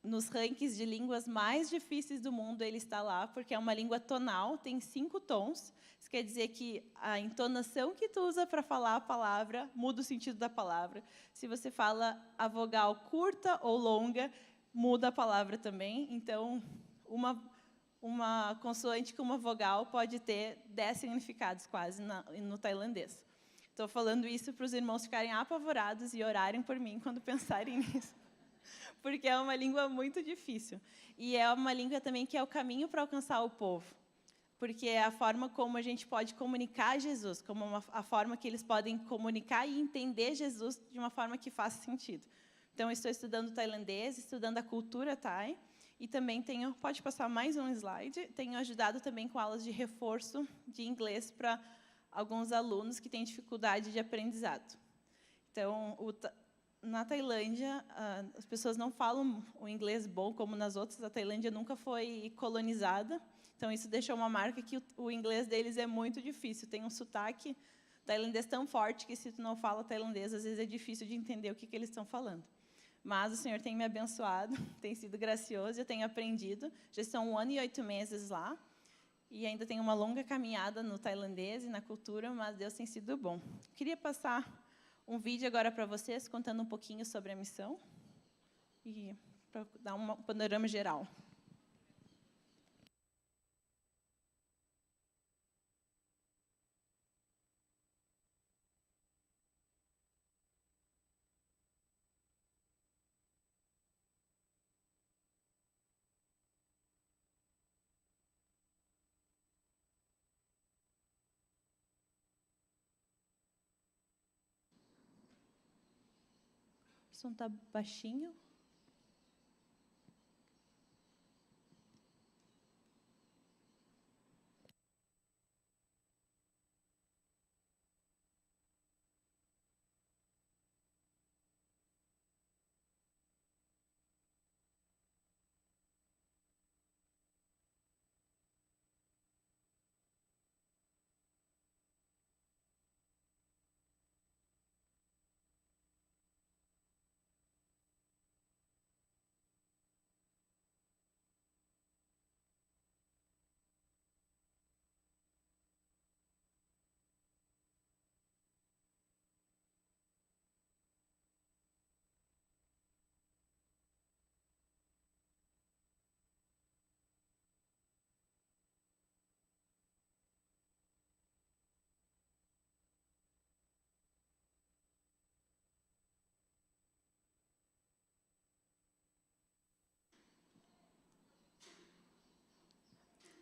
nos rankings de línguas mais difíceis do mundo, ele está lá, porque é uma língua tonal, tem 5 tons. Isso quer dizer que a entonação que tu usa para falar a palavra muda o sentido da palavra. Se você fala a vogal curta ou longa, muda a palavra também. Então, uma consoante com uma vogal pode ter 10 significados quase no tailandês. Estou falando isso para os irmãos ficarem apavorados e orarem por mim quando pensarem nisso, porque é uma língua muito difícil. E é uma língua também que é o caminho para alcançar o povo, porque é a forma como a gente pode comunicar Jesus, como a forma que eles podem comunicar e entender Jesus de uma forma que faça sentido. Então, eu estou estudando tailandês, estudando a cultura thai, e também pode passar mais um slide, tenho ajudado também com aulas de reforço de inglês para alguns alunos que têm dificuldade de aprendizado. Então, na Tailândia, as pessoas não falam o inglês bom como nas outras. A Tailândia nunca foi colonizada, então isso deixou uma marca que o inglês deles é muito difícil. Tem um sotaque tailandês tão forte que, se tu não fala tailandês, às vezes é difícil de entender o que eles estão falando. Mas o Senhor tem me abençoado, tem sido gracioso, eu tenho aprendido. Já são 1 ano e 8 meses lá, e ainda tenho uma longa caminhada no tailandês e na cultura, mas Deus tem sido bom. Queria passar um vídeo agora para vocês, contando um pouquinho sobre a missão, e para dar um panorama geral. O som está baixinho.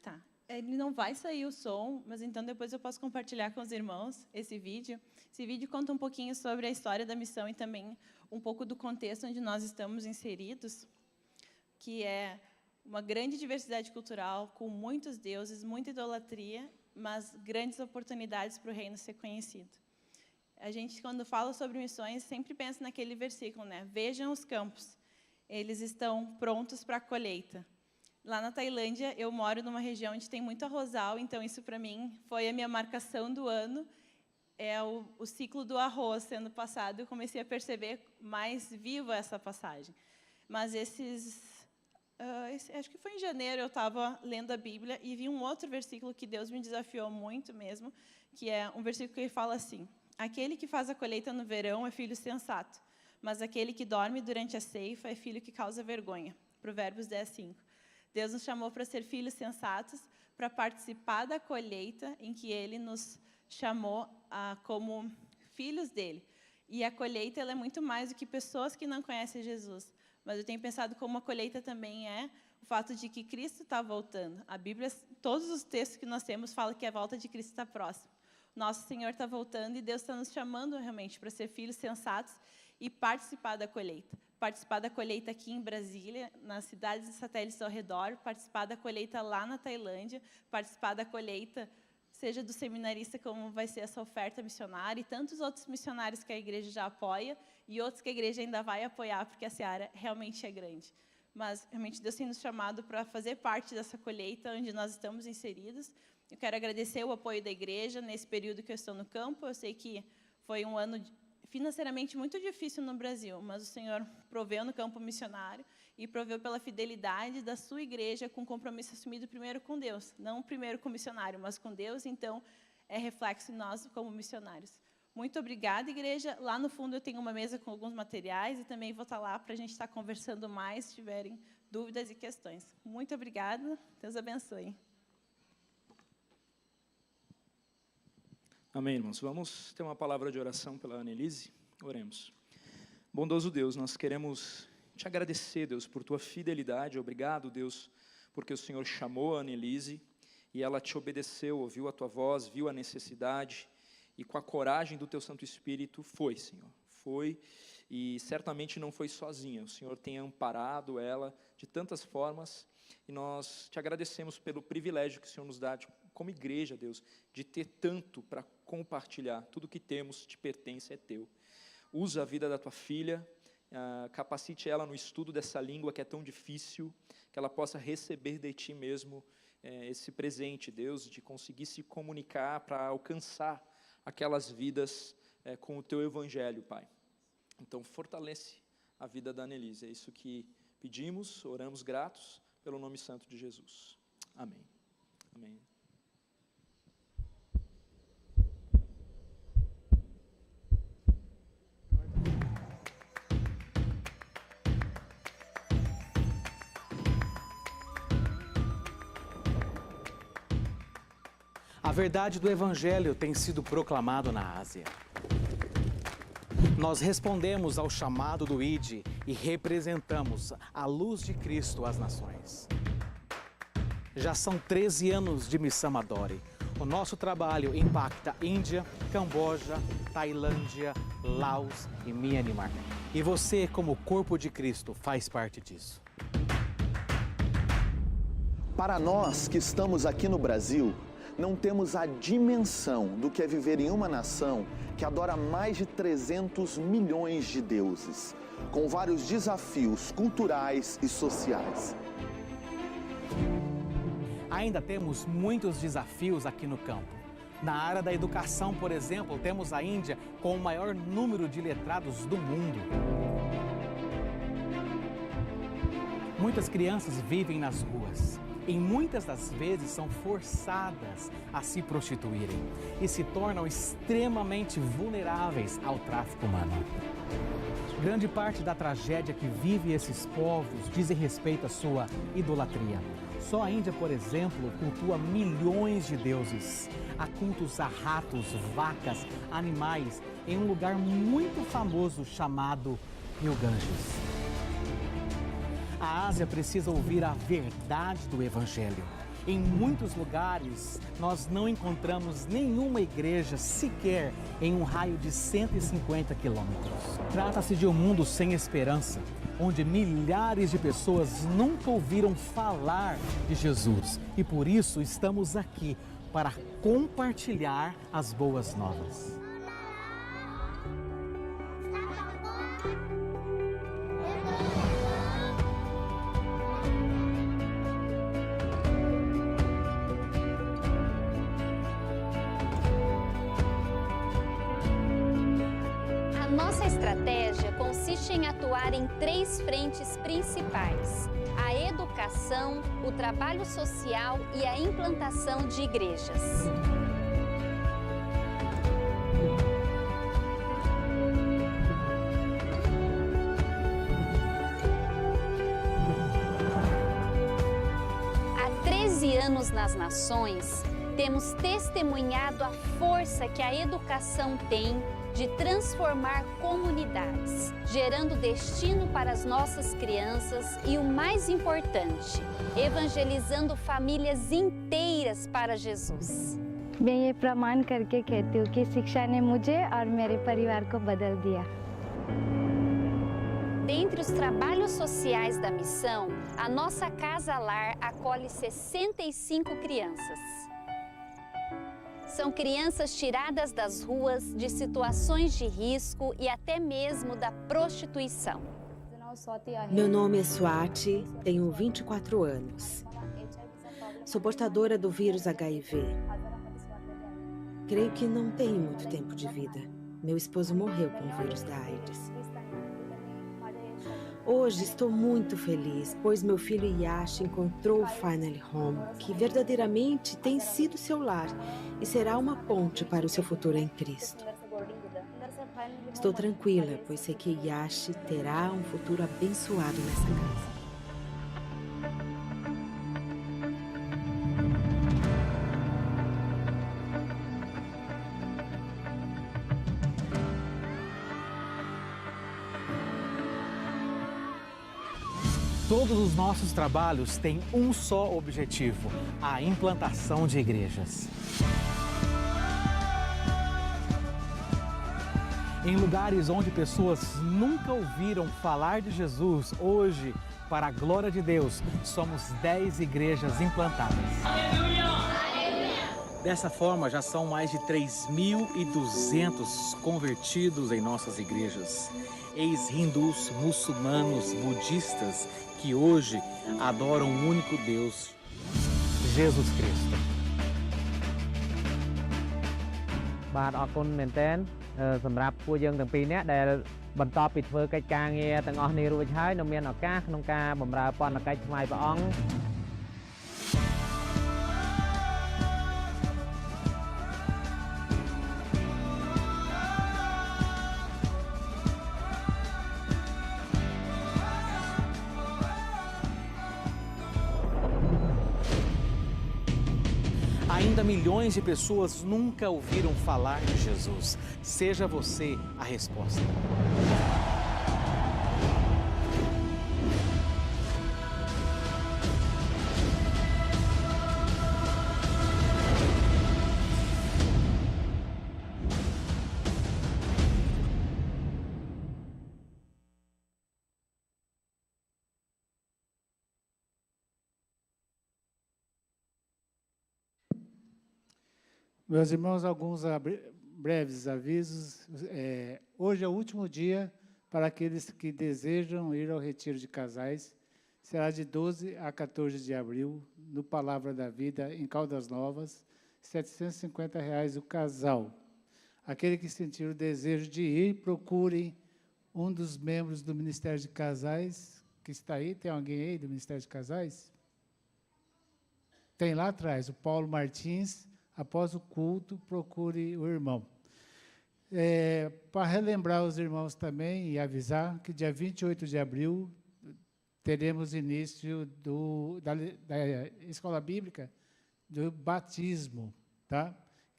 Tá. Ele não vai sair o som, mas então depois eu posso compartilhar com os irmãos esse vídeo. Esse vídeo conta um pouquinho sobre a história da missão e também um pouco do contexto onde nós estamos inseridos, que é uma grande diversidade cultural, com muitos deuses, muita idolatria, mas grandes oportunidades para o reino ser conhecido. A gente, quando fala sobre missões, sempre pensa naquele versículo, né? Vejam os campos, eles estão prontos para a colheita. Lá na Tailândia, eu moro numa região onde tem muito arrozal, então isso, para mim, foi a minha marcação do ano, é o ciclo do arroz sendo passado. Eu comecei a perceber mais viva essa passagem. Mas acho que foi em janeiro, eu estava lendo a Bíblia e vi um outro versículo que Deus me desafiou muito mesmo, que é um versículo que fala assim: aquele que faz a colheita no verão é filho sensato, mas aquele que dorme durante a ceifa é filho que causa vergonha. Provérbios 10:5. Deus nos chamou para ser filhos sensatos, para participar da colheita em que Ele nos chamou como filhos dEle. E a colheita, ela é muito mais do que pessoas que não conhecem Jesus. Mas eu tenho pensado como a colheita também é o fato de que Cristo está voltando. A Bíblia, todos os textos que nós temos falam que a volta de Cristo está próxima. Nosso Senhor está voltando e Deus está nos chamando realmente para ser filhos sensatos e participar da colheita. Participar da colheita aqui em Brasília, nas cidades e satélites ao redor, participar da colheita lá na Tailândia, participar da colheita, seja do seminarista, como vai ser essa oferta missionária, e tantos outros missionários que a igreja já apoia, e outros que a igreja ainda vai apoiar, porque a seara realmente é grande. Mas, realmente, Deus tem nos chamado para fazer parte dessa colheita onde nós estamos inseridos. Eu quero agradecer o apoio da igreja nesse período que eu estou no campo. Eu sei que foi um ano financeiramente muito difícil no Brasil, mas o Senhor proveu no campo missionário e proveu pela fidelidade da sua igreja com compromisso assumido primeiro com Deus, não primeiro com o missionário, mas com Deus, então é reflexo em nós como missionários. Muito obrigada, igreja. Lá no fundo eu tenho uma mesa com alguns materiais e também vou estar lá para a gente estar conversando mais, se tiverem dúvidas e questões. Muito obrigada, Deus abençoe. Amém, irmãos. Vamos ter uma palavra de oração pela Annelise. Oremos. Bondoso Deus, nós queremos te agradecer, Deus, por tua fidelidade. Obrigado, Deus, porque o Senhor chamou a Annelise e ela te obedeceu, ouviu a tua voz, viu a necessidade e com a coragem do teu Santo Espírito foi, Senhor. Foi e certamente não foi sozinha. O Senhor tem amparado ela de tantas formas e nós te agradecemos pelo privilégio que o Senhor nos dá como igreja, Deus, de ter tanto para compartilhar. Tudo que temos te pertence, é teu. Usa a vida da tua filha, capacite ela no estudo dessa língua que é tão difícil, que ela possa receber de ti mesmo esse presente, Deus, de conseguir se comunicar para alcançar aquelas vidas com o teu evangelho, Pai. Então, fortalece a vida da Annelise. É isso que pedimos, oramos gratos, pelo nome santo de Jesus. Amém. Amém. A verdade do Evangelho tem sido proclamado na Ásia. Nós respondemos ao chamado do ID e representamos a luz de Cristo às nações. Já são 13 anos de Missão Adore. O nosso trabalho impacta Índia, Camboja, Tailândia, Laos e Myanmar. E você, como corpo de Cristo, faz parte disso. Para nós que estamos aqui no Brasil, não temos a dimensão do que é viver em uma nação que adora mais de 300 milhões de deuses, com vários desafios culturais e sociais. Ainda temos muitos desafios aqui no campo. Na área da educação, por exemplo, temos a Índia com o maior número de letrados do mundo. Muitas crianças vivem nas ruas. E muitas das vezes são forçadas a se prostituírem e se tornam extremamente vulneráveis ao tráfico humano. Grande parte da tragédia que vive esses povos dizem respeito à sua idolatria. Só a Índia, por exemplo, cultua milhões de deuses. Há cultos a ratos, vacas, animais, em um lugar muito famoso chamado Rio Ganges. A Ásia precisa ouvir a verdade do Evangelho. Em muitos lugares, nós não encontramos nenhuma igreja sequer em um raio de 150 quilômetros. Trata-se de um mundo sem esperança, onde milhares de pessoas nunca ouviram falar de Jesus. E por isso estamos aqui para compartilhar as boas novas. Nossa estratégia consiste em atuar em 3 frentes principais: a educação, o trabalho social e a implantação de igrejas. Há 13 anos nas nações, temos testemunhado a força que a educação tem de transformar comunidades, gerando destino para as nossas crianças e, o mais importante, evangelizando famílias inteiras para Jesus. मैं ये प्रमाण करके कहती हूँ कि शिक्षा ने मुझे और मेरे परिवार को बदल दिया. Dentre os trabalhos sociais da missão, a nossa Casa Lar acolhe 65 crianças. São crianças tiradas das ruas, de situações de risco e até mesmo da prostituição. Meu nome é Swati, tenho 24 anos. Sou portadora do vírus HIV. Creio que não tenho muito tempo de vida. Meu esposo morreu com o vírus da AIDS. Hoje estou muito feliz, pois meu filho Yash encontrou o Finally Home, que verdadeiramente tem sido seu lar e será uma ponte para o seu futuro em Cristo. Estou tranquila, pois sei que Yash terá um futuro abençoado nessa casa. Todos os nossos trabalhos têm um só objetivo: a implantação de igrejas. Em lugares onde pessoas nunca ouviram falar de Jesus, hoje, para a glória de Deus, somos 10 igrejas implantadas. Dessa forma, já são mais de 3.200 convertidos em nossas igrejas. Ex-hindus, muçulmanos, budistas, que hoje adoram um único Deus, Jesus Cristo. បាទអរគុណមែនទែនសម្រាប់ពួកយើងទាំងពីរនាក់ដែលបន្ទាប់ពីធ្វើកិច្ចការងារទាំងអស់នេះរួចហើយនៅមានឱកាសក្នុងការបម្រើពន្ធកិច្ចថ្វាយព្រះអង្គ Ainda milhões de pessoas nunca ouviram falar de Jesus. Seja você a resposta. Meus irmãos, alguns breves avisos. Hoje é o último dia para aqueles que desejam ir ao retiro de casais. Será de 12 a 14 de abril, no Palavra da Vida, em Caldas Novas, R$ 750 o casal. Aquele que sentir o desejo de ir, procure um dos membros do Ministério de Casais, que está aí. Tem alguém aí do Ministério de Casais? Tem lá atrás, o Paulo Martins. Após o culto, procure o irmão. Para relembrar os irmãos também e avisar que dia 28 de abril teremos início da escola bíblica do batismo. Tá?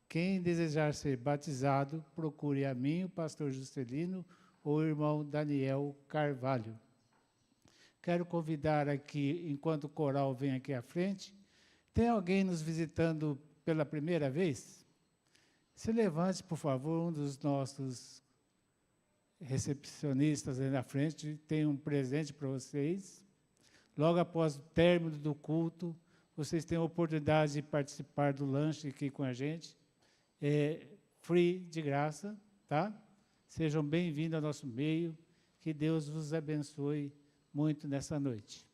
Quem desejar ser batizado, procure a mim, o pastor Juscelino, ou o irmão Daniel Carvalho. Quero convidar aqui, enquanto o coral vem aqui à frente, tem alguém nos visitando pela primeira vez? Se levante, por favor, um dos nossos recepcionistas aí na frente, tem um presente para vocês. Logo após o término do culto, vocês têm a oportunidade de participar do lanche aqui com a gente. É free, de graça, tá? Sejam bem-vindos ao nosso meio. Que Deus vos abençoe muito nessa noite.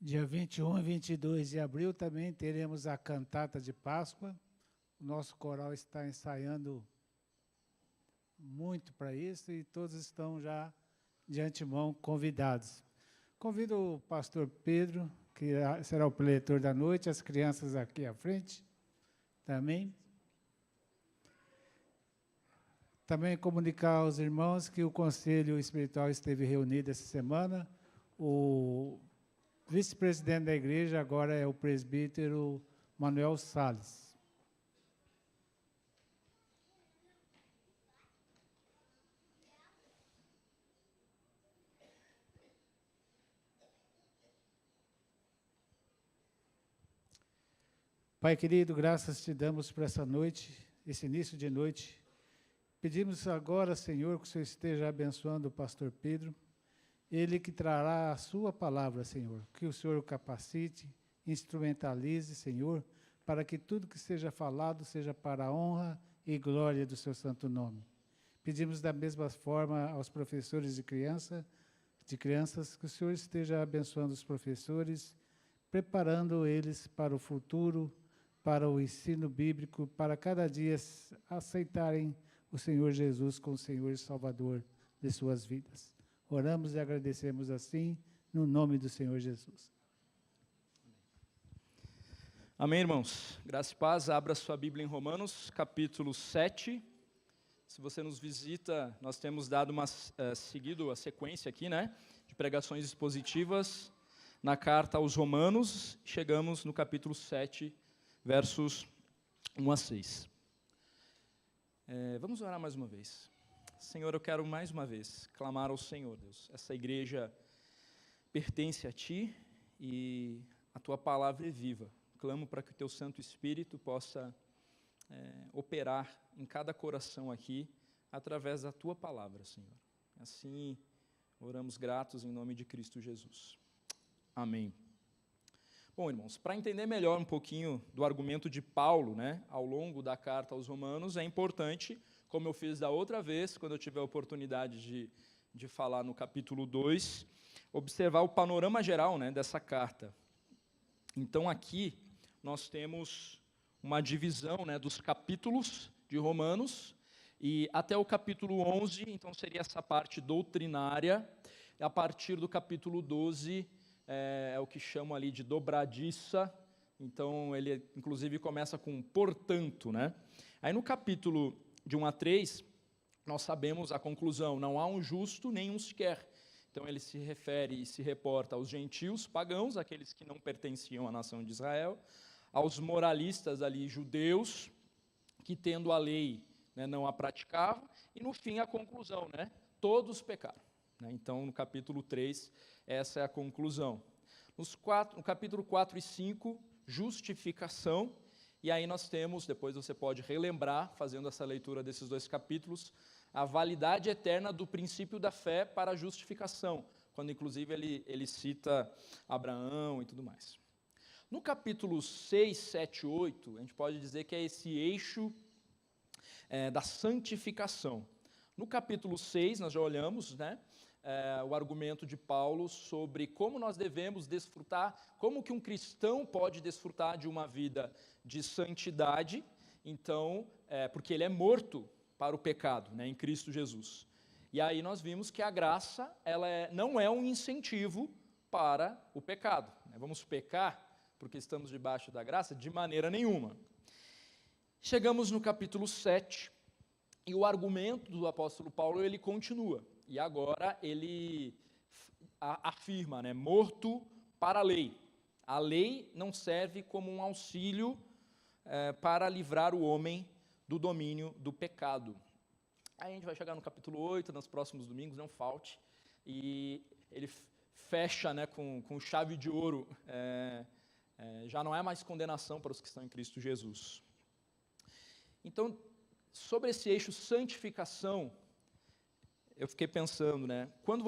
Dia 21 e 22 de abril também teremos a cantata de Páscoa. O nosso coral está ensaiando muito para isso e todos estão já de antemão convidados. Convido o pastor Pedro, que será o preletor da noite, as crianças aqui à frente também. Também comunicar aos irmãos que o Conselho Espiritual esteve reunido essa semana. O vice-presidente da igreja agora é o presbítero Manuel Salles. Pai querido, graças te damos por essa noite, esse início de noite. Pedimos agora, Senhor, que o Senhor esteja abençoando o pastor Pedro, ele que trará a sua palavra, Senhor, que o Senhor o capacite, instrumentalize, Senhor, para que tudo que seja falado seja para a honra e glória do seu santo nome. Pedimos da mesma forma aos professores de crianças, que o Senhor esteja abençoando os professores, preparando eles para o futuro, para o ensino bíblico, para cada dia aceitarem o Senhor Jesus como Senhor e Salvador de suas vidas. Oramos e agradecemos assim, no nome do Senhor Jesus. Amém, irmãos. Graça e paz. Abra sua Bíblia em Romanos, capítulo 7. Se você nos visita, nós temos dado seguido a sequência aqui, né, de pregações expositivas na carta aos Romanos. Chegamos no capítulo 7, versos 1 a 6. Vamos orar mais uma vez. Senhor, eu quero mais uma vez clamar ao Senhor, Deus. Essa igreja pertence a Ti e a Tua palavra é viva. Clamo para que o Teu Santo Espírito possa operar em cada coração aqui, através da Tua palavra, Senhor. Assim, oramos gratos em nome de Cristo Jesus. Amém. Bom, irmãos, para entender melhor um pouquinho do argumento de Paulo, né, ao longo da carta aos Romanos, é importante, como eu fiz da outra vez, quando eu tive a oportunidade de falar no capítulo 2, observar o panorama geral, né, dessa carta. Então, aqui, nós temos uma divisão, né, dos capítulos de Romanos, e até o capítulo 11, então seria essa parte doutrinária, a partir do capítulo 12, é o que chamam ali de dobradiça, então ele inclusive começa com portanto, né? Aí no capítulo de 1 a 3, nós sabemos a conclusão, não há um justo, nem um sequer. Então ele se refere e se reporta aos gentios, pagãos, aqueles que não pertenciam à nação de Israel, aos moralistas ali, judeus, que tendo a lei, né, não a praticavam, e no fim a conclusão, né? Todos pecaram. Então, no capítulo 3, essa é a conclusão. No capítulo 4 e 5, justificação, e aí nós temos, depois você pode relembrar, fazendo essa leitura desses dois capítulos, a validade eterna do princípio da fé para a justificação, quando inclusive ele cita Abraão e tudo mais. No capítulo 6, 7, 8, a gente pode dizer que é esse eixo da santificação. No capítulo 6, nós já olhamos, né, o argumento de Paulo sobre como nós devemos desfrutar, como que um cristão pode desfrutar de uma vida de santidade, então, porque ele é morto para o pecado, né, em Cristo Jesus. E aí nós vimos que a graça, ela não é um incentivo para o pecado. Né? Vamos pecar porque estamos debaixo da graça? De maneira nenhuma. Chegamos no capítulo 7, e o argumento do apóstolo Paulo, ele continua. E agora ele afirma, né, morto para a lei. A lei não serve como um auxílio para livrar o homem do domínio do pecado. Aí a gente vai chegar no capítulo 8, nos próximos domingos, não falte, e ele fecha, né, com chave de ouro, já não é mais condenação para os que estão em Cristo Jesus. Então, sobre esse eixo santificação, eu fiquei pensando, né, quando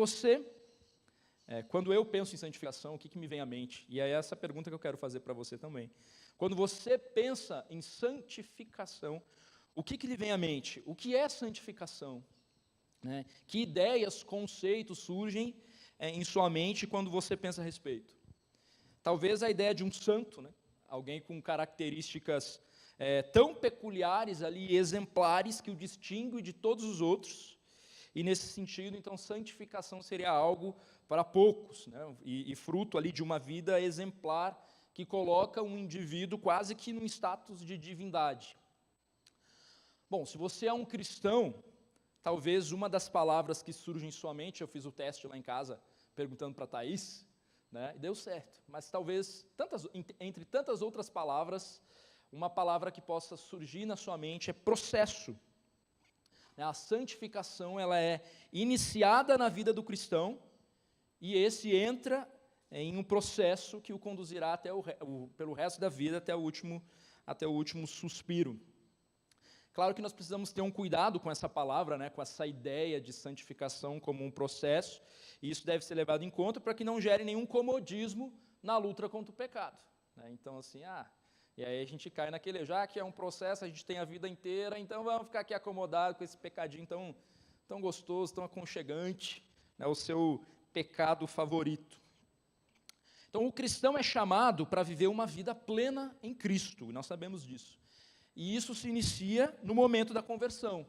eu penso em santificação, o que me vem à mente? E é essa pergunta que eu quero fazer para você também. Quando você pensa em santificação, o que lhe vem à mente? O que é santificação? Né? Que ideias, conceitos surgem em sua mente quando você pensa a respeito? Talvez a ideia de um santo, né? Alguém com características tão peculiares ali, exemplares, que o distingue de todos os outros. E nesse sentido, então, santificação seria algo para poucos, né? E fruto ali de uma vida exemplar que coloca um indivíduo quase que num status de divindade. Bom, se você é um cristão, talvez uma das palavras que surge em sua mente, eu fiz o teste lá em casa, perguntando para a Thaís, né, e deu certo, mas talvez, entre tantas outras palavras, uma palavra que possa surgir na sua mente é processo. A santificação, ela é iniciada na vida do cristão, e esse entra em um processo que o conduzirá até pelo resto da vida, até o último suspiro. Claro que nós precisamos ter um cuidado com essa palavra, né, com essa ideia de santificação como um processo, e isso deve ser levado em conta para que não gere nenhum comodismo na luta contra o pecado, né? Então, assim, e aí a gente cai naquele, já que é um processo, a gente tem a vida inteira, então vamos ficar aqui acomodado com esse pecadinho tão gostoso, tão aconchegante, né, o seu pecado favorito. Então, o cristão é chamado para viver uma vida plena em Cristo, e nós sabemos disso. E isso se inicia no momento da conversão.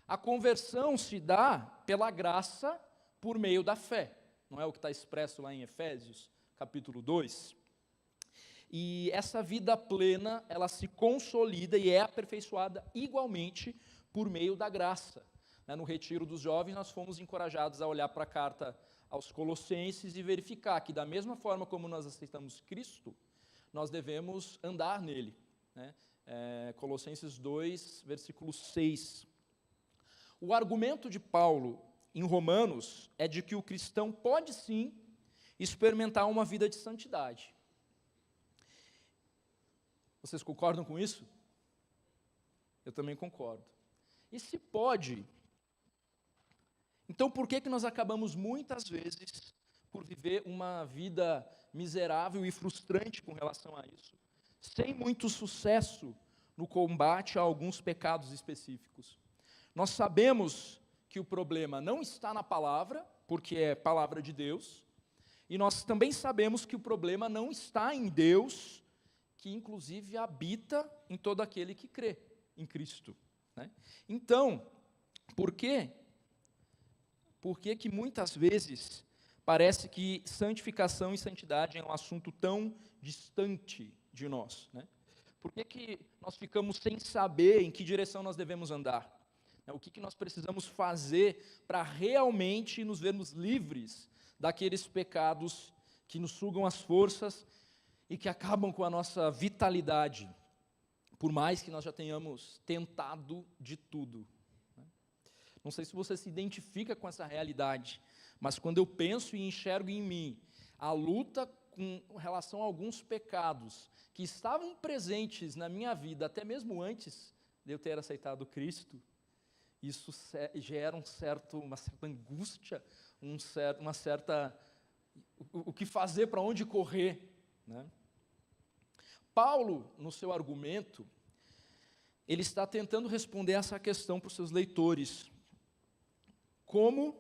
A conversão se dá pela graça por meio da fé. Não é o que está expresso lá em Efésios, capítulo 2? E essa vida plena, ela se consolida e é aperfeiçoada igualmente por meio da graça. No retiro dos jovens, nós fomos encorajados a olhar para a carta aos Colossenses e verificar que, da mesma forma como nós aceitamos Cristo, nós devemos andar nele, né? Colossenses 2, versículo 6. O argumento de Paulo em Romanos é de que o cristão pode sim experimentar uma vida de santidade. Vocês concordam com isso? Eu também concordo. E se pode, então por que nós acabamos muitas vezes por viver uma vida miserável e frustrante com relação a isso? Sem muito sucesso no combate a alguns pecados específicos. Nós sabemos que o problema não está na palavra, porque é palavra de Deus, e nós também sabemos que o problema não está em Deus, que inclusive habita em todo aquele que crê em Cristo, né? Então, por que muitas vezes parece que santificação e santidade é um assunto tão distante de nós, né? Por que nós ficamos sem saber em que direção nós devemos andar? O que nós precisamos fazer para realmente nos vermos livres daqueles pecados que nos sugam as forças e que acabam com a nossa vitalidade, por mais que nós já tenhamos tentado de tudo, né? Não sei se você se identifica com essa realidade, mas quando eu penso e enxergo em mim a luta com relação a alguns pecados que estavam presentes na minha vida, até mesmo antes de eu ter aceitado Cristo, isso gera uma certa angústia, o que fazer, para onde correr, né? Paulo, no seu argumento, ele está tentando responder essa questão para os seus leitores. Como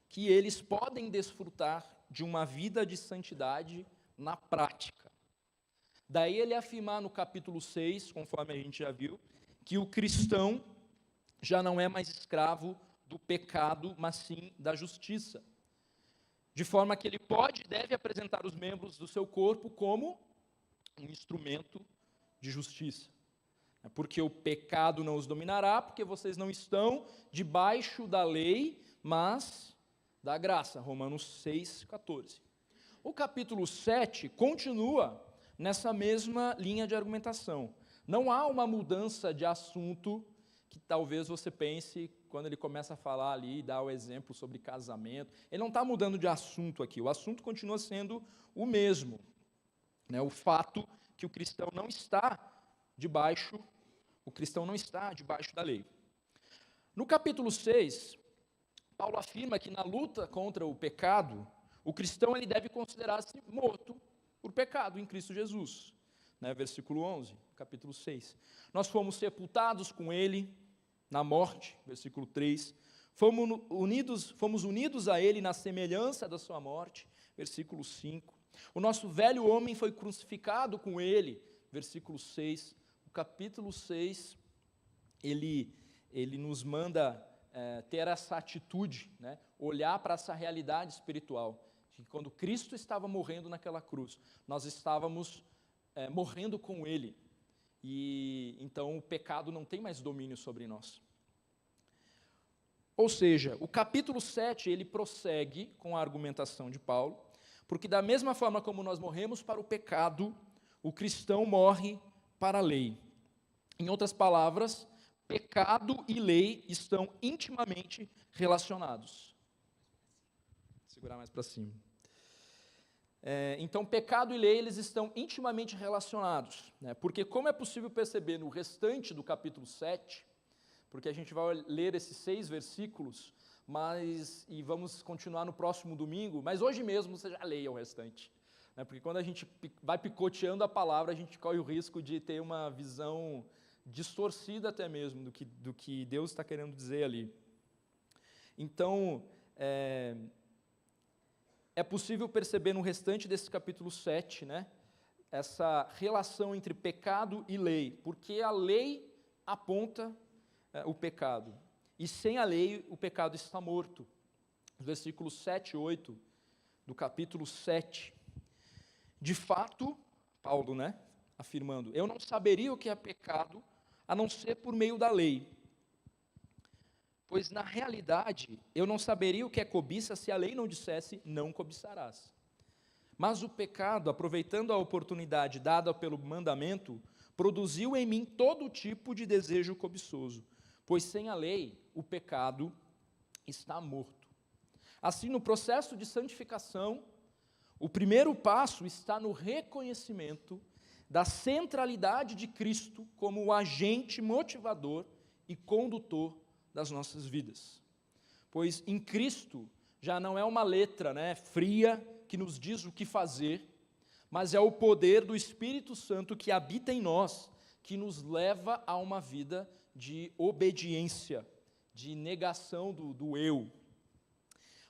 que eles podem desfrutar de uma vida de santidade na prática? Daí ele afirmar no capítulo 6, conforme a gente já viu, que o cristão já não é mais escravo do pecado, mas sim da justiça. De forma que ele pode e deve apresentar os membros do seu corpo como um instrumento de justiça. Porque o pecado não os dominará, porque vocês não estão debaixo da lei, mas da graça. Romanos 6,14. O capítulo 7 continua nessa mesma linha de argumentação. Não há uma mudança de assunto que talvez você pense quando ele começa a falar ali, dar o exemplo sobre casamento. Ele não está mudando de assunto aqui, o assunto continua sendo o mesmo, né? O fato que o cristão não está debaixo da lei. No capítulo 6, Paulo afirma que na luta contra o pecado, o cristão ele deve considerar-se morto por pecado em Cristo Jesus, né? Versículo 11, capítulo 6. Nós fomos sepultados com ele na morte, versículo 3, fomos unidos a ele na semelhança da sua morte, versículo 5. O nosso velho homem foi crucificado com ele, versículo 6. O capítulo 6, ele nos manda ter essa atitude, né? Olhar para essa realidade espiritual, de que quando Cristo estava morrendo naquela cruz, nós estávamos morrendo com ele, e então o pecado não tem mais domínio sobre nós. Ou seja, o capítulo 7, ele prossegue com a argumentação de Paulo, porque da mesma forma como nós morremos para o pecado, o cristão morre para a lei. Em outras palavras, pecado e lei estão intimamente relacionados. Vou segurar mais para cima. Então, pecado e lei, eles estão intimamente relacionados, né? Porque como é possível perceber no restante do capítulo 7, porque a gente vai ler esses 6 versículos, e vamos continuar no próximo domingo, mas hoje mesmo você já leia o restante, né? Porque quando a gente vai picoteando a palavra, a gente corre o risco de ter uma visão distorcida até mesmo do que Deus está querendo dizer ali. Então, é possível perceber no restante desse capítulo 7, né, essa relação entre pecado e lei, porque a lei aponta o pecado, e sem a lei o pecado está morto. Versículos 7 e 8 do capítulo 7. De fato, Paulo, né, afirmando, eu não saberia o que é pecado, a não ser por meio da lei. Pois, na realidade, eu não saberia o que é cobiça se a lei não dissesse, não cobiçarás. Mas o pecado, aproveitando a oportunidade dada pelo mandamento, produziu em mim todo tipo de desejo cobiçoso, pois sem a lei, o pecado está morto. Assim, no processo de santificação, o primeiro passo está no reconhecimento da centralidade de Cristo como o agente motivador e condutor das nossas vidas. Pois em Cristo já não é uma letra, né, fria que nos diz o que fazer, mas é o poder do Espírito Santo que habita em nós, que nos leva a uma vida de obediência, de negação do eu.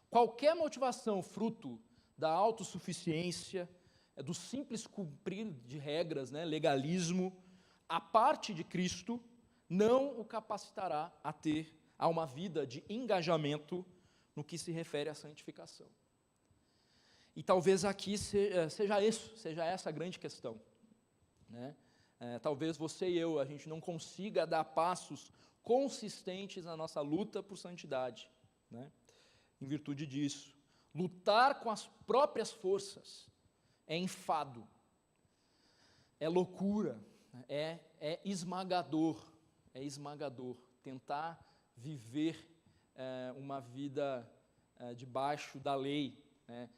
Qualquer motivação fruto da autossuficiência, do simples cumprir de regras, né, legalismo, a parte de Cristo, não o capacitará a uma vida de engajamento no que se refere à santificação. E talvez aqui seja essa a grande questão, né? Talvez você e eu, a gente não consiga dar passos consistentes na nossa luta por santidade, né? Em virtude disso, lutar com as próprias forças é enfado, é loucura, é esmagador, tentar viver uma vida debaixo da lei, né?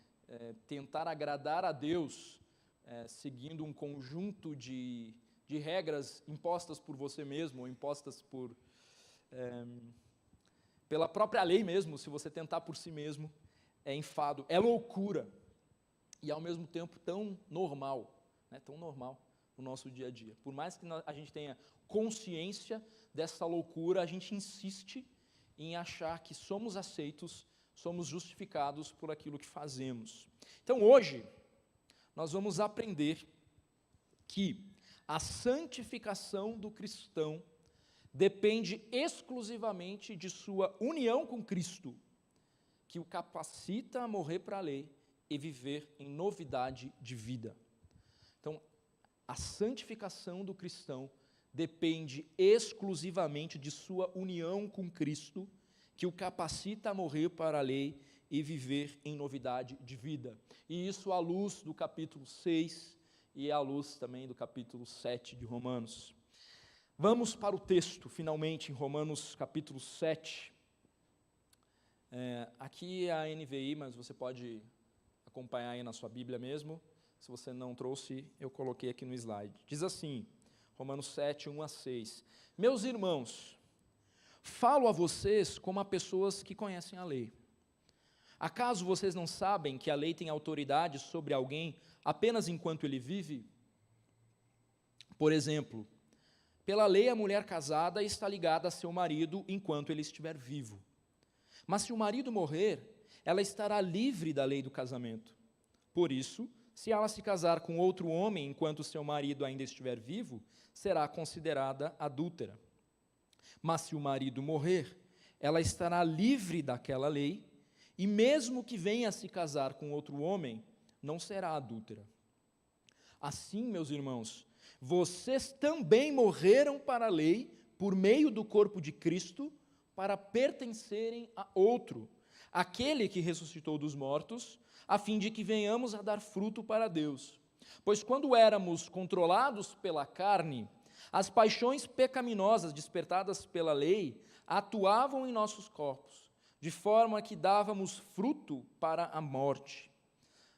Tentar agradar a Deus, seguindo um conjunto de regras impostas por você mesmo, ou impostas pela própria lei mesmo, se você tentar por si mesmo, é enfado, é loucura, e ao mesmo tempo tão normal, né? Tão normal no nosso dia a dia. Por mais que a gente tenha consciência dessa loucura, a gente insiste em achar que somos aceitos, somos justificados por aquilo que fazemos. Então hoje, nós vamos aprender que a santificação do cristão depende exclusivamente de sua união com Cristo, que o capacita a morrer para a lei e viver em novidade de vida. Então, a santificação do cristão depende exclusivamente de sua união com Cristo, que o capacita a morrer para a lei e viver em novidade de vida. E isso à luz do capítulo 6 e à luz também do capítulo 7 de Romanos. Vamos para o texto, finalmente, em Romanos capítulo 7. Aqui é a NVI, mas você pode acompanhar aí na sua Bíblia mesmo. Se você não trouxe, eu coloquei aqui no slide. Diz assim, Romanos 7, 1 a 6. Meus irmãos, falo a vocês como a pessoas que conhecem a lei. Acaso vocês não sabem que a lei tem autoridade sobre alguém apenas enquanto ele vive? Por exemplo, pela lei a mulher casada está ligada a seu marido enquanto ele estiver vivo. Mas se o marido morrer, ela estará livre da lei do casamento. Por isso, Se ela se casar com outro homem enquanto seu marido ainda estiver vivo, será considerada adúltera. Mas se o marido morrer, ela estará livre daquela lei, e mesmo que venha a se casar com outro homem, não será adúltera. Assim, meus irmãos, vocês também morreram para a lei por meio do corpo de Cristo, para pertencerem a outro, aquele que ressuscitou dos mortos, a fim de que venhamos a dar fruto para Deus. Pois quando éramos controlados pela carne, as paixões pecaminosas despertadas pela lei atuavam em nossos corpos, de forma que dávamos fruto para a morte.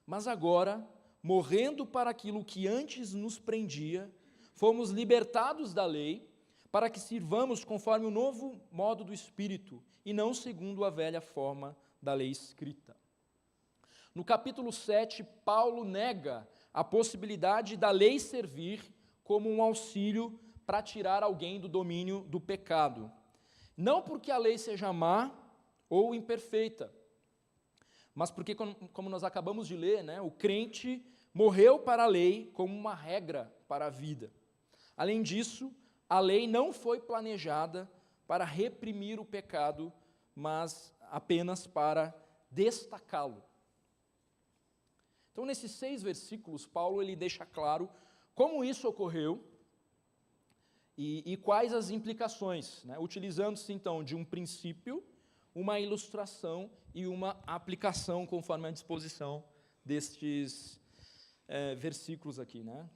Mas agora, morrendo para aquilo que antes nos prendia, fomos libertados da lei, para que sirvamos conforme o novo modo do Espírito, e não segundo a velha forma da lei escrita. No capítulo 7, Paulo nega a possibilidade da lei servir como um auxílio para tirar alguém do domínio do pecado. Não porque a lei seja má ou imperfeita, mas porque, como nós acabamos de ler, né, o crente morreu para a lei como uma regra para a vida. Além disso, a lei não foi planejada para reprimir o pecado, mas apenas para destacá-lo. Então, nesses 6 versículos, Paulo ele deixa claro como isso ocorreu e quais as implicações, né? Utilizando-se, então, de um princípio, uma ilustração e uma aplicação, conforme a disposição destes versículos aqui, né?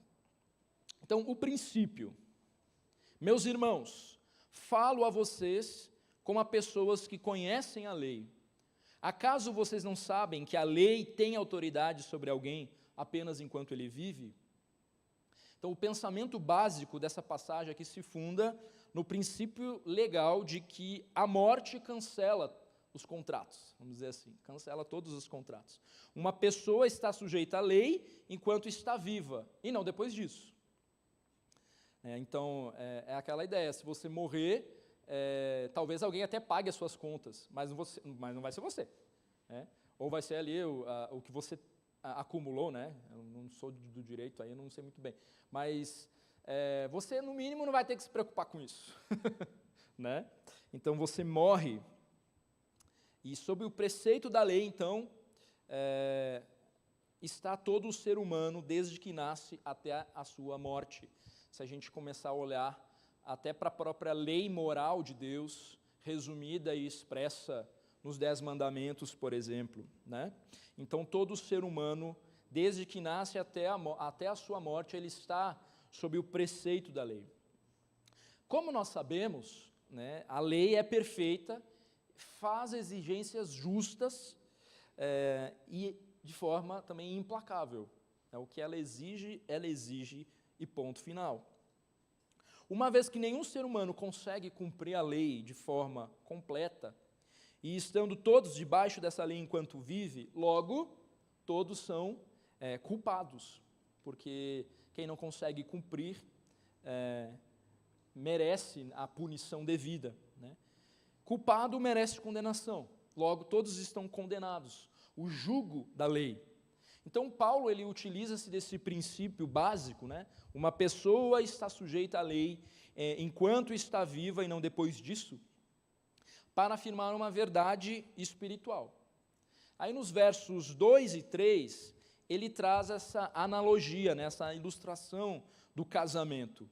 Então, o princípio. Meus irmãos, falo a vocês como a pessoas que conhecem a lei. Acaso vocês não sabem que a lei tem autoridade sobre alguém apenas enquanto ele vive? Então, o pensamento básico dessa passagem aqui se funda no princípio legal de que a morte cancela os contratos, vamos dizer assim, cancela todos os contratos. Uma pessoa está sujeita à lei enquanto está viva, e não depois disso. Então, é aquela ideia, se você morrer, talvez alguém até pague as suas contas, mas não vai ser você. Ou vai ser ali o que você acumulou, né? Eu não sou do direito aí, eu não sei muito bem. Mas você, no mínimo, não vai ter que se preocupar com isso. Né? Então, você morre. E sob o preceito da lei, então, está todo o ser humano, desde que nasce até a sua morte. Se a gente começar a olhar até para a própria lei moral de Deus, resumida e expressa nos 10 mandamentos, por exemplo, né? Então, todo ser humano, desde que nasce até a sua morte, ele está sob o preceito da lei. Como nós sabemos, né, a lei é perfeita, faz exigências justas e de forma também implacável. O que ela exige e ponto final. Uma vez que nenhum ser humano consegue cumprir a lei de forma completa, e estando todos debaixo dessa lei enquanto vive, logo, todos são culpados, porque quem não consegue cumprir merece a punição devida. Né? Culpado merece condenação, logo, todos estão condenados, o jugo da lei. Então, Paulo ele utiliza-se desse princípio básico, né? Uma pessoa está sujeita à lei enquanto está viva e não depois disso, para afirmar uma verdade espiritual. Aí nos versos 2 e 3, ele traz essa analogia, né? Essa ilustração do casamento.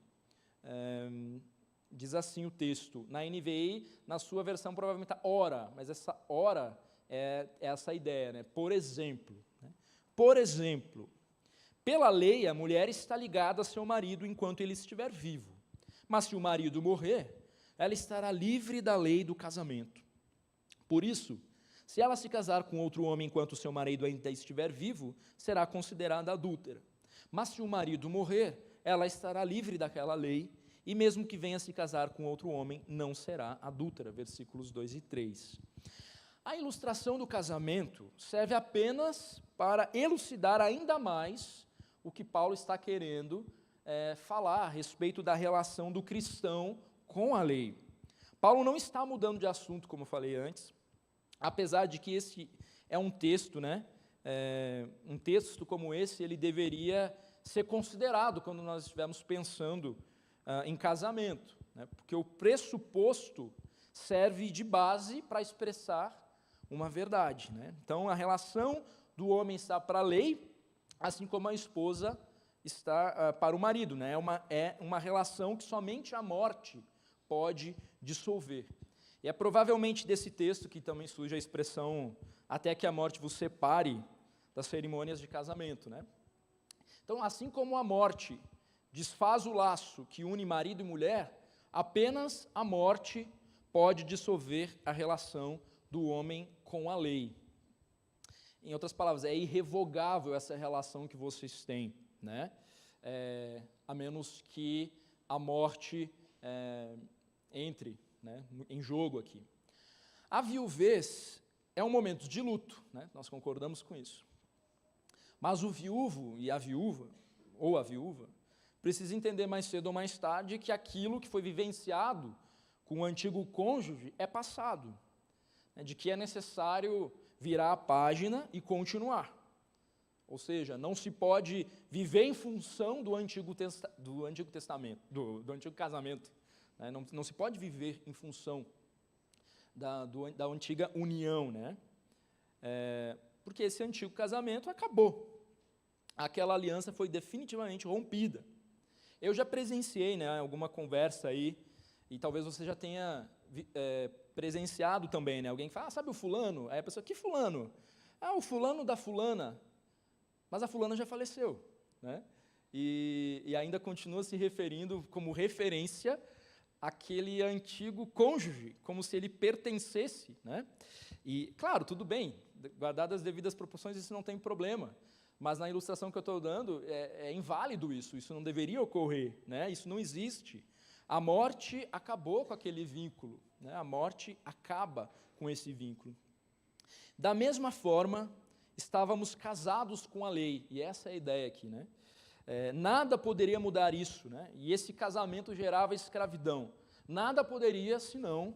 Diz assim o texto, na NVI, na sua versão provavelmente ora, mas essa ora é essa ideia, né? Por exemplo. Por exemplo, pela lei, a mulher está ligada a seu marido enquanto ele estiver vivo. Mas se o marido morrer, ela estará livre da lei do casamento. Por isso, se ela se casar com outro homem enquanto seu marido ainda estiver vivo, será considerada adúltera. Mas se o marido morrer, ela estará livre daquela lei, e mesmo que venha se casar com outro homem, não será adúltera. Versículos 2 e 3. A ilustração do casamento serve apenas para elucidar ainda mais o que Paulo está querendo falar a respeito da relação do cristão com a lei. Paulo não está mudando de assunto, como eu falei antes, apesar de que esse é um texto, né, um texto como esse, ele deveria ser considerado quando nós estivermos pensando em casamento, né? Porque o pressuposto serve de base para expressar uma verdade, né? Então, a relação do homem está para a lei, assim como a esposa está para o marido, né? É uma relação que somente a morte pode dissolver. E é provavelmente desse texto que também surge a expressão até que a morte vos separe das cerimônias de casamento, né? Então, assim como a morte desfaz o laço que une marido e mulher, apenas a morte pode dissolver a relação do homem com a lei. Em outras palavras, é irrevogável essa relação que vocês têm, né? A menos que a morte entre, né, em jogo aqui. A viuvez é um momento de luto, né? Nós concordamos com isso. Mas o viúvo e a viúva, ou a viúva, precisa entender mais cedo ou mais tarde que aquilo que foi vivenciado com o antigo cônjuge é passado, né, de que é necessário virar a página e continuar. Ou seja, não se pode viver em função do antigo testamento, do antigo casamento, né, não se pode viver em função da antiga união, né? Porque esse antigo casamento acabou. Aquela aliança foi definitivamente rompida. Eu já presenciei, né, alguma conversa aí, e talvez você já tenha presenciado também, né? Alguém fala, sabe o fulano? Aí a pessoa, que fulano? O fulano da fulana. Mas a fulana já faleceu, né? E ainda continua se referindo como referência àquele antigo cônjuge, como se ele pertencesse, né? E, claro, tudo bem, guardadas as devidas proporções, isso não tem problema. Mas na ilustração que eu estou dando, é inválido isso não deveria ocorrer, né? Isso não existe. A morte acabou com aquele vínculo, né? A morte acaba com esse vínculo. Da mesma forma, estávamos casados com a lei, e essa é a ideia aqui, né? Nada poderia mudar isso, né? E esse casamento gerava escravidão. Nada poderia, senão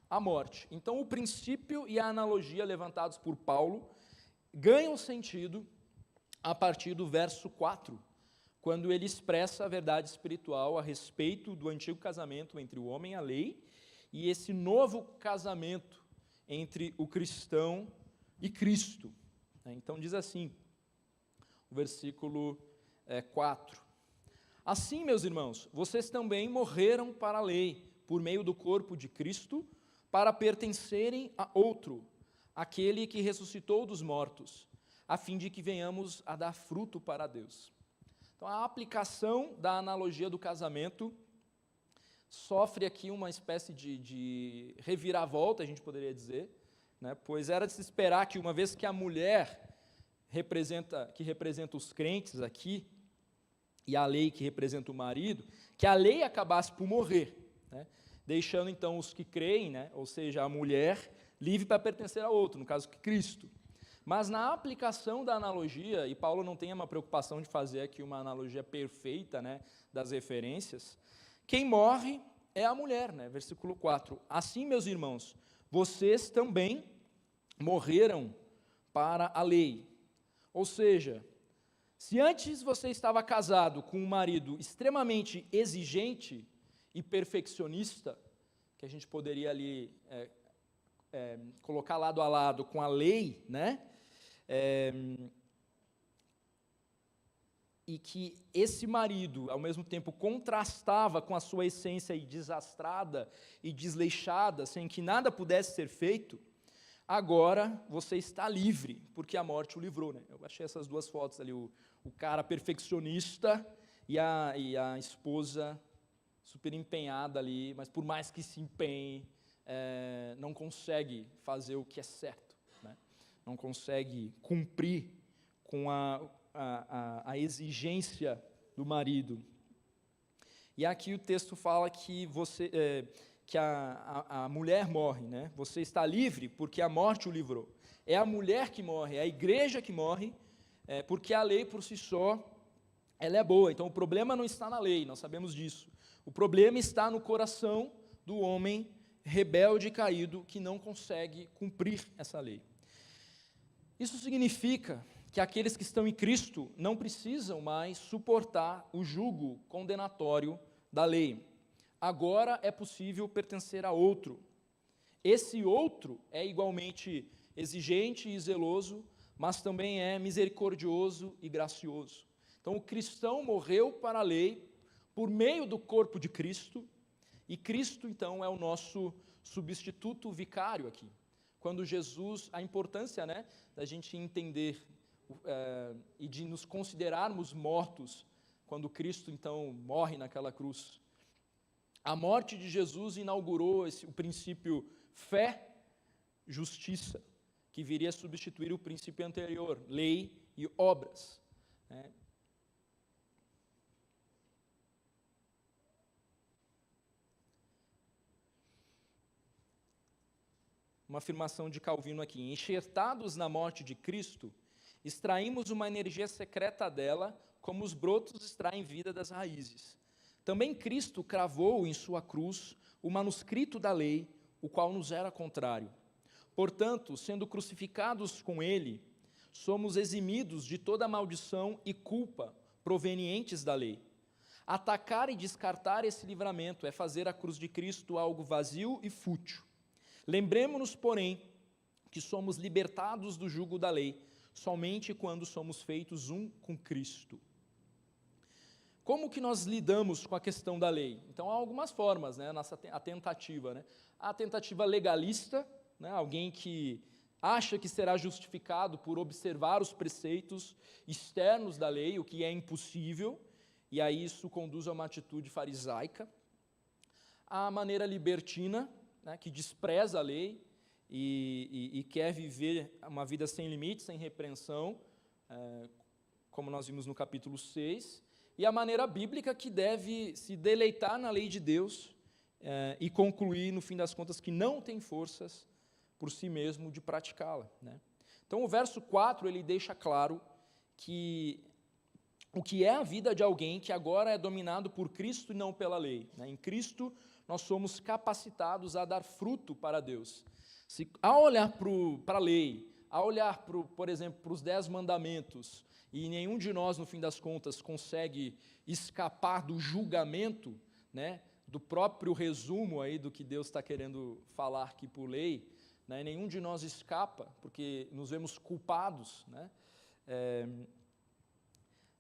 a morte. Então, o princípio e a analogia levantados por Paulo ganham sentido a partir do verso 4, quando ele expressa a verdade espiritual a respeito do antigo casamento entre o homem e a lei, e esse novo casamento entre o cristão e Cristo. Então diz assim, o versículo 4. Assim, meus irmãos, vocês também morreram para a lei, por meio do corpo de Cristo, para pertencerem a outro, aquele que ressuscitou dos mortos, a fim de que venhamos a dar fruto para Deus. Então, a aplicação da analogia do casamento sofre aqui uma espécie de reviravolta, a gente poderia dizer, né? Pois era de se esperar que, uma vez que a mulher que representa os crentes aqui, e a lei que representa o marido, que a lei acabasse por morrer, né? Deixando então os que creem, né? Ou seja, a mulher livre para pertencer a outro, no caso Cristo. Mas na aplicação da analogia, e Paulo não tem uma preocupação de fazer aqui uma analogia perfeita, né, das referências, quem morre é a mulher, né? Versículo 4. Assim, meus irmãos, vocês também morreram para a lei. Ou seja, se antes você estava casado com um marido extremamente exigente e perfeccionista, que a gente poderia ali colocar lado a lado com a lei, né? E que esse marido, ao mesmo tempo, contrastava com a sua essência desastrada e desleixada, sem que nada pudesse ser feito, agora você está livre, porque a morte o livrou, né? Eu achei essas duas fotos ali, o cara perfeccionista e a esposa super empenhada ali, mas por mais que se empenhe, não consegue fazer o que é certo, né? Não consegue cumprir com a exigência do marido. E aqui o texto fala que que a mulher morre, né? Você está livre porque a morte o livrou. É a mulher que morre, é a igreja que morre, porque a lei por si só, ela é boa. Então o problema não está na lei, nós sabemos disso. O problema está no coração do homem rebelde e caído que não consegue cumprir essa lei. Isso significa que aqueles que estão em Cristo não precisam mais suportar o jugo condenatório da lei. Agora é possível pertencer a outro. Esse outro é igualmente exigente e zeloso, mas também é misericordioso e gracioso. Então, o cristão morreu para a lei por meio do corpo de Cristo, e Cristo, então, é o nosso substituto vicário aqui. Quando Jesus, a importância, né, da gente entender e de nos considerarmos mortos, quando Cristo, então, morre naquela cruz. A morte de Jesus inaugurou o princípio fé, justiça, que viria a substituir o princípio anterior, lei e obras. Né? Uma afirmação de Calvino aqui: enxertados na morte de Cristo, extraímos uma energia secreta dela, como os brotos extraem vida das raízes. Também Cristo cravou em sua cruz o manuscrito da lei, o qual nos era contrário. Portanto, sendo crucificados com ele, somos eximidos de toda maldição e culpa provenientes da lei. Atacar e descartar esse livramento é fazer a cruz de Cristo algo vazio e fútil. Lembremos-nos, porém, que somos libertados do jugo da lei, somente quando somos feitos um com Cristo. Como que nós lidamos com a questão da lei? Então, há algumas formas, né? A tentativa, né? A tentativa legalista, né? Alguém que acha que será justificado por observar os preceitos externos da lei, o que é impossível, e aí isso conduz a uma atitude farisaica. A maneira libertina, né? Que despreza a lei e quer viver uma vida sem limites, sem repreensão, como nós vimos no capítulo 6, e a maneira bíblica que deve se deleitar na lei de Deus e concluir, no fim das contas, que não tem forças por si mesmo de praticá-la. Né? Então, o verso 4, ele deixa claro que o que é a vida de alguém que agora é dominado por Cristo e não pela lei. Né? Em Cristo, nós somos capacitados a dar fruto para Deus. Ao olhar para a lei, ao olhar, por exemplo, para os 10 mandamentos, e nenhum de nós, no fim das contas, consegue escapar do julgamento, né, do próprio resumo aí do que Deus está querendo falar aqui por lei, né, nenhum de nós escapa, porque nos vemos culpados, né,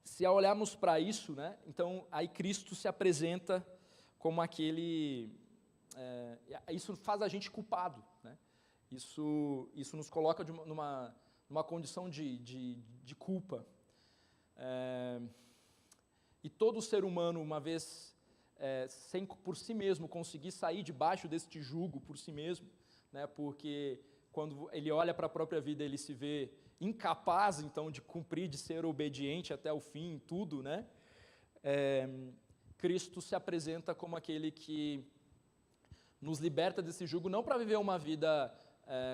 se olharmos para isso, né, então aí Cristo se apresenta como aquele, isso faz a gente culpado, né, isso nos coloca numa condição de culpa. E todo ser humano, uma vez, sem por si mesmo conseguir sair debaixo deste jugo por si mesmo, né, porque quando ele olha para a própria vida, ele se vê incapaz, então, de cumprir, de ser obediente até o fim, em tudo, né, Cristo se apresenta como aquele que nos liberta desse jugo, não para viver uma vida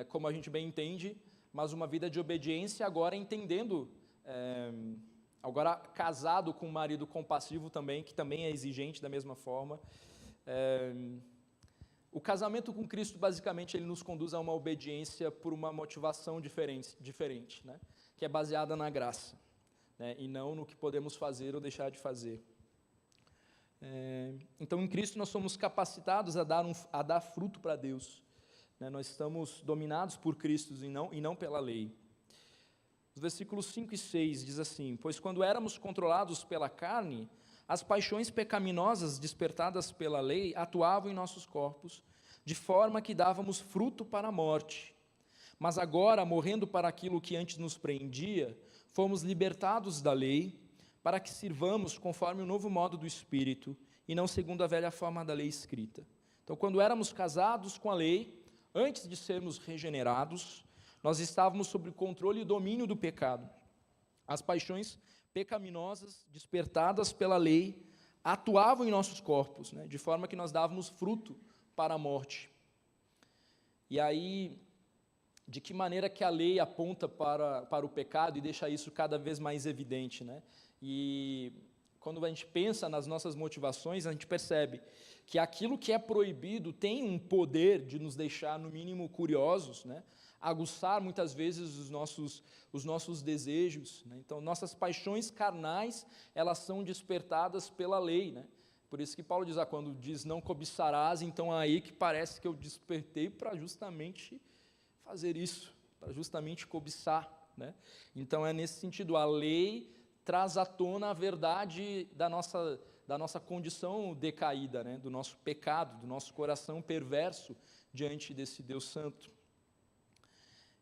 como a gente bem entende, mas uma vida de obediência, agora entendendo, agora casado com um marido compassivo também, que também é exigente da mesma forma. O casamento com Cristo, basicamente, ele nos conduz a uma obediência por uma motivação diferente, né? Que é baseada na graça, né? E não no que podemos fazer ou deixar de fazer. Então, em Cristo, nós somos capacitados a dar fruto para Deus. Né? Nós estamos dominados por Cristo e não pela lei. Os versículos 5 e 6 diz assim: pois quando éramos controlados pela carne, as paixões pecaminosas despertadas pela lei atuavam em nossos corpos, de forma que dávamos fruto para a morte. Mas agora, morrendo para aquilo que antes nos prendia, fomos libertados da lei, para que sirvamos conforme o novo modo do Espírito, e não segundo a velha forma da lei escrita. Então, quando éramos casados com a lei, antes de sermos regenerados, nós estávamos sob o controle e domínio do pecado. As paixões pecaminosas, despertadas pela lei, atuavam em nossos corpos, né, de forma que nós dávamos fruto para a morte. E aí, de que maneira que a lei aponta para o pecado e deixa isso cada vez mais evidente, né? E quando a gente pensa nas nossas motivações, a gente percebe que aquilo que é proibido tem um poder de nos deixar, no mínimo, curiosos, né? Aguçar muitas vezes os nossos desejos, né? Então, nossas paixões carnais, elas são despertadas pela lei, né? Por isso que Paulo diz, quando diz não cobiçarás, então aí que parece que eu despertei para justamente fazer isso, para justamente cobiçar, né? Então, é nesse sentido, a lei traz à tona a verdade da nossa condição decaída, né? Do nosso pecado, do nosso coração perverso diante desse Deus santo.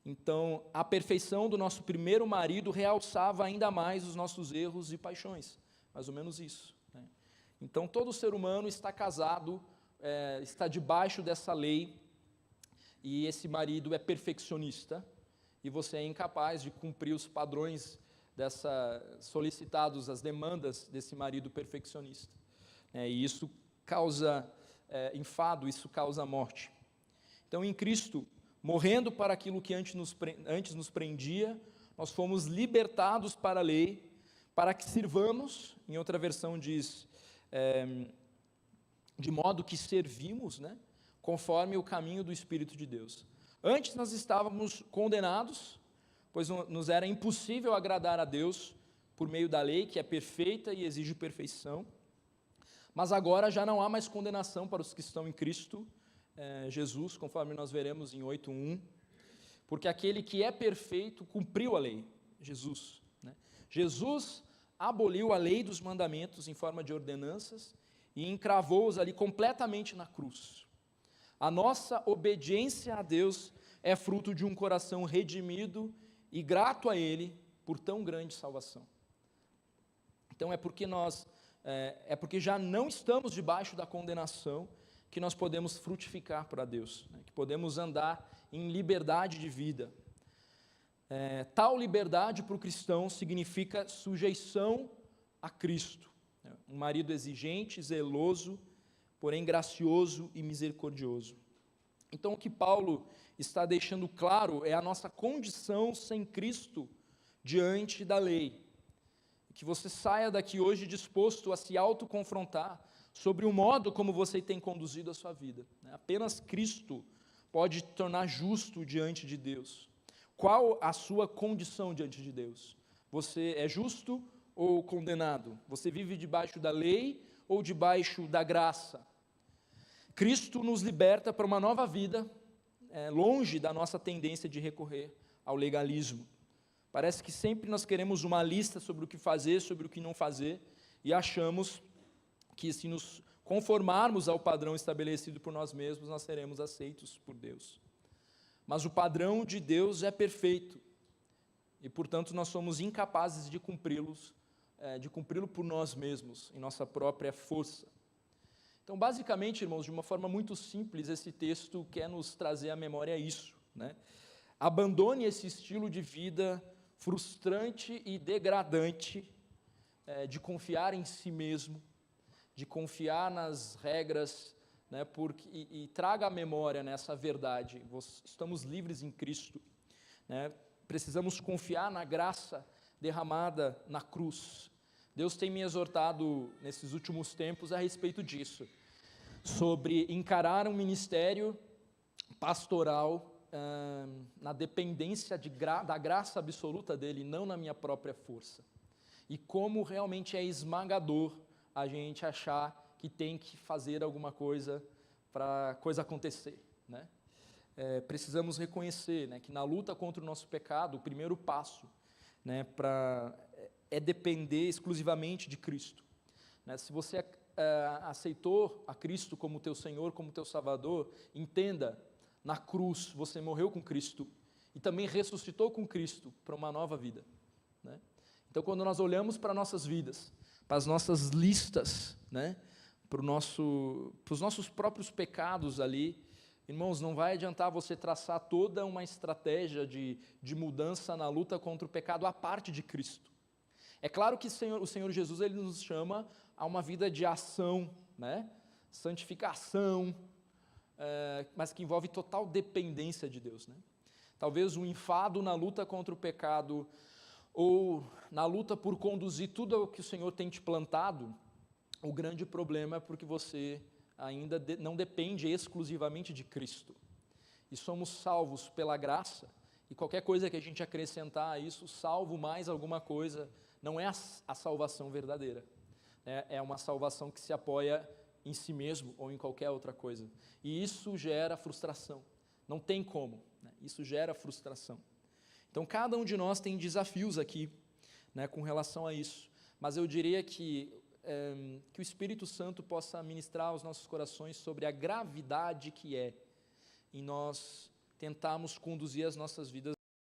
Então, a perfeição do nosso primeiro marido realçava ainda mais os nossos erros e paixões, mais ou menos isso, né? Então, todo ser humano está casado, está debaixo dessa lei, e esse marido é perfeccionista, e você é incapaz de cumprir os padrões solicitados, as demandas desse marido perfeccionista. E isso causa enfado, isso causa morte. Então, em Cristo, morrendo para aquilo que antes nos prendia, nós fomos libertados para a lei, para que sirvamos, em outra versão diz, de modo que servimos, né, conforme o caminho do Espírito de Deus. Antes nós estávamos condenados, pois nos era impossível agradar a Deus por meio da lei, que é perfeita e exige perfeição. Mas agora já não há mais condenação para os que estão em Cristo Jesus, conforme nós veremos em 8:1, porque aquele que é perfeito cumpriu a lei, Jesus, né? Jesus aboliu a lei dos mandamentos em forma de ordenanças e encravou-os ali completamente na cruz. A nossa obediência a Deus é fruto de um coração redimido e grato a Ele por tão grande salvação. Então é porque já não estamos debaixo da condenação que nós podemos frutificar para Deus, né? Que podemos andar em liberdade de vida. Tal liberdade para o cristão significa sujeição a Cristo, né? Um marido exigente, zeloso, porém gracioso e misericordioso. Então o que Paulo está deixando claro é a nossa condição sem Cristo diante da lei. Que você saia daqui hoje disposto a se autoconfrontar sobre o modo como você tem conduzido a sua vida. Apenas Cristo pode te tornar justo diante de Deus. Qual a sua condição diante de Deus? Você é justo ou condenado? Você vive debaixo da lei ou debaixo da graça? Cristo nos liberta para uma nova vida, longe da nossa tendência de recorrer ao legalismo. Parece que sempre nós queremos uma lista sobre o que fazer, sobre o que não fazer, e achamos que se nos conformarmos ao padrão estabelecido por nós mesmos, nós seremos aceitos por Deus. Mas o padrão de Deus é perfeito, e portanto nós somos incapazes de cumpri-lo por nós mesmos, em nossa própria força. Então, basicamente, irmãos, de uma forma muito simples, esse texto quer nos trazer à memória isso, né? Abandone esse estilo de vida frustrante e degradante, de confiar em si mesmo, de confiar nas regras, né, e traga à memória nessa verdade. Estamos livres em Cristo, né? Precisamos confiar na graça derramada na cruz. Deus tem me exortado nesses últimos tempos a respeito disso, sobre encarar um ministério pastoral na dependência da graça absoluta dele, não na minha própria força. E como realmente é esmagador a gente achar que tem que fazer alguma coisa para a coisa acontecer, né? Precisamos reconhecer, né, que na luta contra o nosso pecado, o primeiro passo, né, é depender exclusivamente de Cristo, né? Se você aceitou a Cristo como teu Senhor, como teu Salvador, entenda, na cruz você morreu com Cristo e também ressuscitou com Cristo para uma nova vida, né? Então, quando nós olhamos para nossas vidas, para as nossas listas, né, para os nossos próprios pecados ali, irmãos, não vai adiantar você traçar toda uma estratégia de mudança na luta contra o pecado à parte de Cristo. É claro que o Senhor Jesus ele nos chama a uma vida de ação, né, santificação, mas que envolve total dependência de Deus, né? Talvez o enfado na luta contra o pecado ou na luta por conduzir tudo o que o Senhor tem te plantado, o grande problema é porque você ainda não depende exclusivamente de Cristo. E somos salvos pela graça, e qualquer coisa que a gente acrescentar a isso, salvo mais alguma coisa, não é a salvação verdadeira. É uma salvação que se apoia em si mesmo ou em qualquer outra coisa. E isso gera frustração. Não tem como. Isso gera frustração. Então, cada um de nós tem desafios aqui, com relação a isso. Mas eu diria que o Espírito Santo possa ministrar aos nossos corações sobre a gravidade que é em nós tentarmos conduzir as nossas vidas